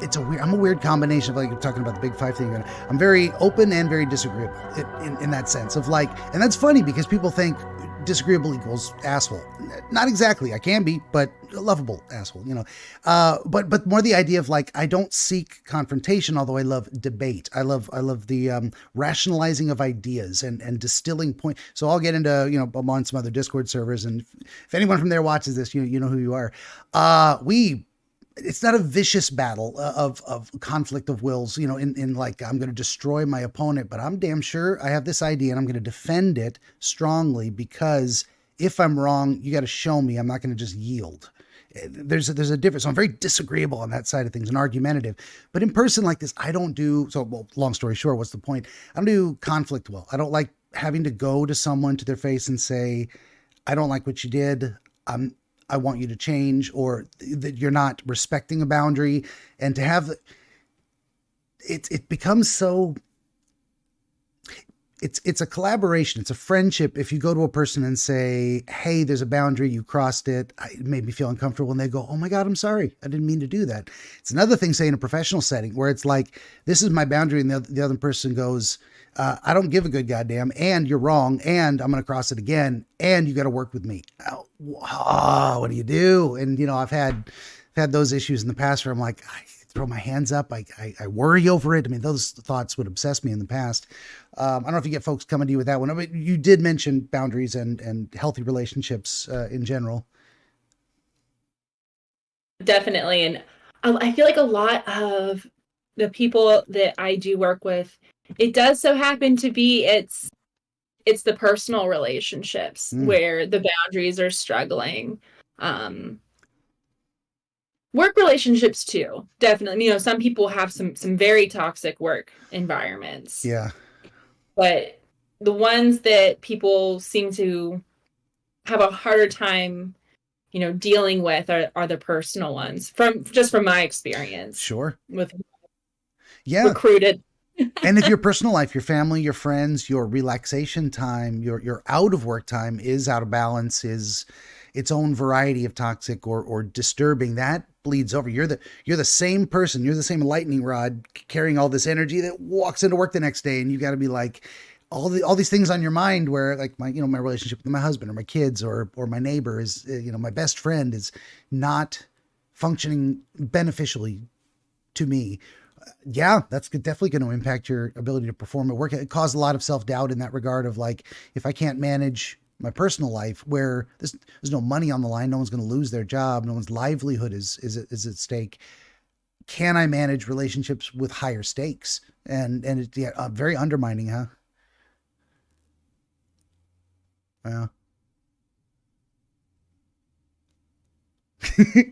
I'm a weird combination of, like, you're talking about the big five thing. I'm very open and very disagreeable in that sense of, like, and that's funny because people think disagreeable equals asshole. Not exactly. I can be, but a lovable asshole, but more the idea of, like, I don't seek confrontation, although I love debate. I love the rationalizing of ideas and distilling point. So I'll get into, I'm on some other Discord servers, and if anyone from there watches this, you know who you are. It's not a vicious battle of conflict of wills, in like, I'm going to destroy my opponent, but I'm damn sure I have this idea and I'm going to defend it strongly, because if I'm wrong, you got to show me. I'm not going to just yield. There's a difference. So I'm very disagreeable on that side of things and argumentative, but in person like this, I don't do so. Well, long story short, what's the point? I don't do conflict well. I don't like having to go to someone to their face and say, I don't like what you did. I want you to change, or that you're not respecting a boundary. And to have it becomes so, it's a collaboration. It's a friendship. If you go to a person and say, hey, there's a boundary, you crossed it. It made me feel uncomfortable. And they go, oh my God, I'm sorry. I didn't mean to do that. It's another thing, say in a professional setting where it's like, this is my boundary. And the other person goes, I don't give a good goddamn, and you're wrong, and I'm going to cross it again, and you got to work with me. What do you do? And, I've had those issues in the past where I'm like, I throw my hands up. I worry over it. I mean, those thoughts would obsess me in the past. I don't know if you get folks coming to you with that one, but you did mention boundaries and healthy relationships in general. Definitely. And I feel like a lot of the people that I do work with, it does so happen to be it's the personal relationships where the boundaries are struggling. Work relationships too, definitely. Some people have some very toxic work environments. Yeah. But the ones that people seem to have a harder time, dealing with are the personal ones, from my experience. Sure. With recruited. And if your personal life, your family, your friends, your relaxation time, your out of work time is out of balance, is its own variety of toxic or disturbing, that bleeds over. You're the same person. You're the same lightning rod carrying all this energy that walks into work the next day. And you got to be like, all these things on your mind where, like, my relationship with my husband or my kids or my neighbor is, my best friend is not functioning beneficially to me. Yeah, that's definitely going to impact your ability to perform at work. It caused a lot of self-doubt in that regard of, like, if I can't manage my personal life where there's no money on the line, no one's going to lose their job, no one's livelihood is at stake, can I manage relationships with higher stakes? And it's very undermining, huh? Yeah.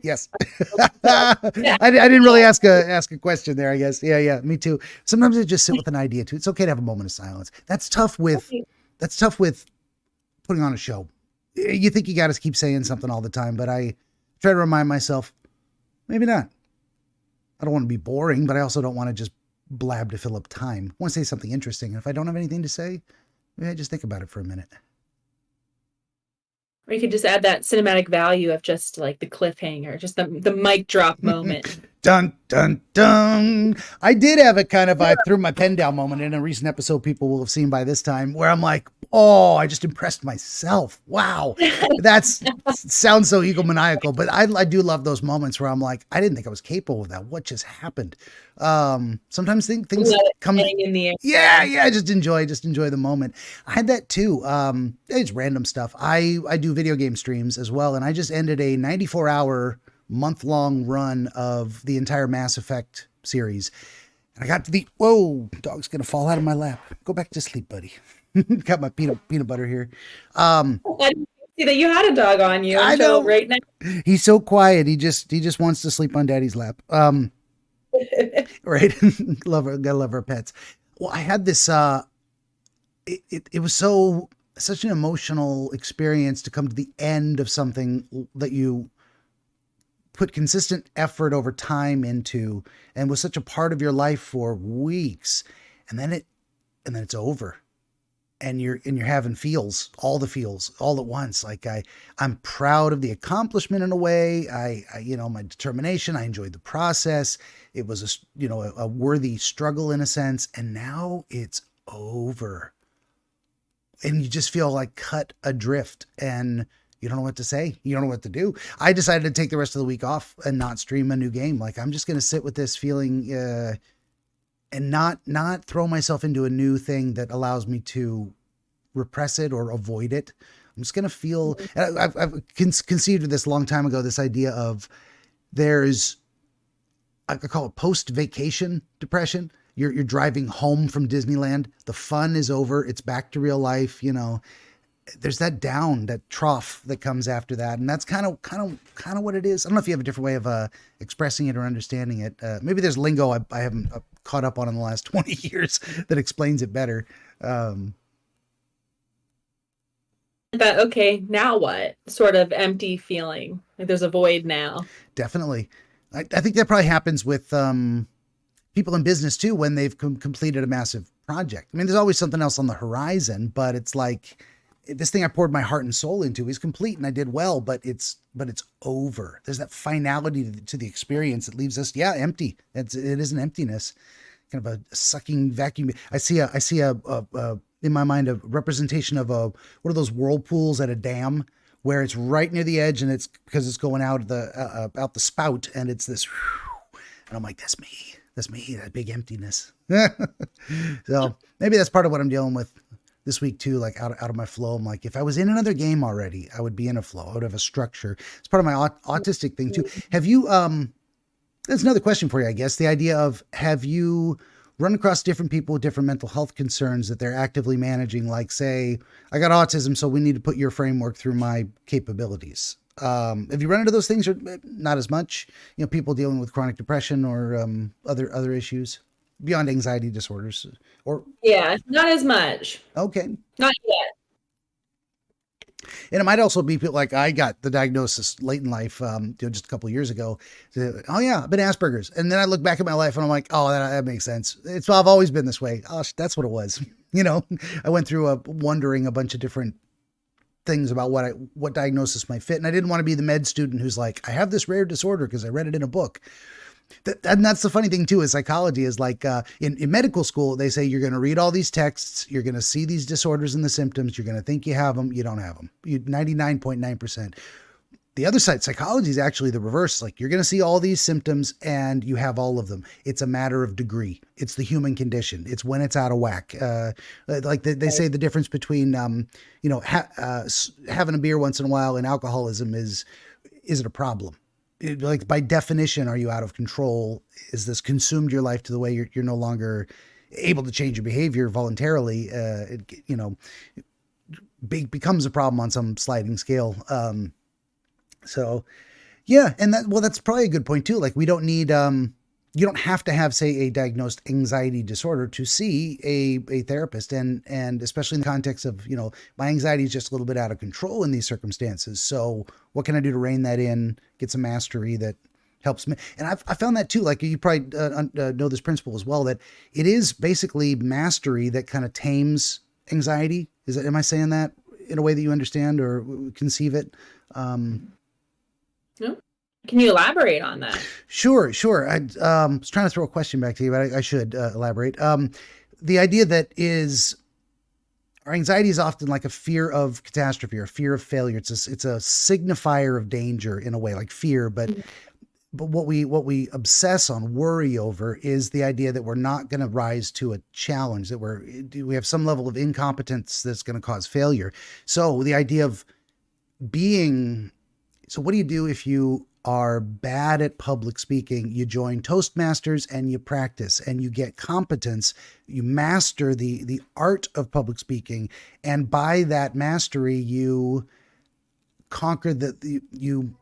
Yes. I didn't really ask a question there, I guess. Yeah, me too. Sometimes I just sit with an idea too. It's okay to have a moment of silence. That's tough with putting on a show. You think you got to keep saying something all the time, but I try to remind myself, maybe not. I don't want to be boring, but I also don't want to just blab to fill up time. I want to say something interesting. And if I don't have anything to say, maybe I just think about it for a minute. Or you could just add that cinematic value of just like the cliffhanger, just the mic drop moment. Dun, dun, dun. I did have a kind of, I threw my pen down moment in a recent episode people will have seen by this time, where I'm like, oh, I just impressed myself. Wow. Sounds so egomaniacal, but I do love those moments where I'm like, I didn't think I was capable of that. What just happened? Sometimes things come in the air. Yeah. Just enjoy the moment. I had that too. It's random stuff. I do video game streams as well. And I just ended a 94-hour month-long run of the entire Mass Effect series. And I got to dog's going to fall out of my lap. Go back to sleep, buddy. Got my peanut butter here. I didn't see that you had a dog on you. I know. Right now. He's so quiet. He just wants to sleep on daddy's lap. Right. Gotta love our pets. Well, I had this, it was such an emotional experience to come to the end of something that you put consistent effort over time into and was such a part of your life for weeks. And then it's over. and you're having feels, all the feels all at once. Like I'm proud of the accomplishment in a way. I you know, my determination, I enjoyed the process. It was a worthy struggle in a sense. And now it's over. And you just feel like cut adrift, and you don't know what to say. You don't know what to do. I decided to take the rest of the week off and not stream a new game. Like, I'm just going to sit with this feeling, and not throw myself into a new thing that allows me to repress it or avoid it. I'm just going to feel, I've conceived of this a long time ago, this idea of I call it post-vacation depression. You're driving home from Disneyland. The fun is over. It's back to real life. You know, there's that trough that comes after that. And that's kind of what it is. I don't know if you have a different way of expressing it or understanding it. Maybe there's lingo I haven't caught up on in the last 20 years that explains it better. That, okay, now what? Sort of empty feeling. Like there's a void now. Definitely. I think that probably happens with people in business too, when they've completed a massive project. I mean, there's always something else on the horizon, but it's like, this thing I poured my heart and soul into is complete and I did well, but it's over. There's that finality to the experience that leaves us, empty. It is an emptiness, kind of a sucking vacuum. I see a in my mind, a representation of what are those whirlpools at a dam, where it's right near the edge and it's because it's going out the spout, and it's this, and I'm like, that's me, that big emptiness. So maybe that's part of what I'm dealing with this week too, like out of my flow. I'm like, if I was in another game already, I would be in a flow. I would have a structure. It's part of my autistic thing too. Have you, that's another question for you, I guess. The idea of, have you run across different people with different mental health concerns that they're actively managing? Like, say, I got autism, so we need to put your framework through my capabilities. Have you run into those things, or not as much? You know, people dealing with chronic depression or other issues beyond anxiety disorders, or not as much. Okay, not yet. And it might also be like, I got the diagnosis late in life, just a couple of years ago. Oh yeah, I've been Asperger's, and then I look back at my life and I'm like, oh, that makes sense. I've always been this way. Oh, that's what it was. You know, I went through wondering a bunch of different things about what diagnosis might fit. And I didn't want to be the med student who's like, I have this rare disorder because I read it in a book. And that's the funny thing too, is psychology is like, in medical school, they say you're going to read all these texts, you're going to see these disorders and the symptoms, you're going to think you have them, you don't have them. 99.9%. The other side, psychology, is actually the reverse. Like, you're going to see all these symptoms and you have all of them. It's a matter of degree. It's the human condition. It's when it's out of whack. Like they say the difference between, having a beer once in a while and alcoholism is it a problem? Like, by definition, are you out of control? Is this consumed your life to the way you're no longer able to change your behavior voluntarily? Becomes a problem on some sliding scale. So yeah. And that's probably a good point too. Like, we don't need, you don't have to have, say, a diagnosed anxiety disorder to see a therapist. And especially in the context of, my anxiety is just a little bit out of control in these circumstances. So what can I do to rein that in, get some mastery that helps me? And I found that too, like, you probably know this principle as well, that it is basically mastery that kind of tames anxiety. Am I saying that in a way that you understand or conceive it? No. Can you elaborate on that? Sure. I was trying to throw a question back to you, but I should elaborate. The idea that our anxiety is often like a fear of catastrophe or a fear of failure. It's a signifier of danger in a way, like fear. But what we obsess on, worry over, is the idea that we're not going to rise to a challenge, that we have some level of incompetence that's going to cause failure. So the idea of so what do you do if you are bad at public speaking? You join Toastmasters and you practice and you get competence. You master the art of public speaking. And by that mastery, you conquer you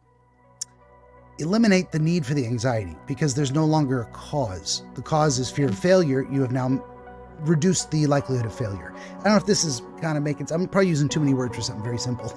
eliminate the need for the anxiety, because there's no longer a cause. The cause is fear of failure. You have now reduced the likelihood of failure. I don't know if this is kind of I'm probably using too many words for something very simple.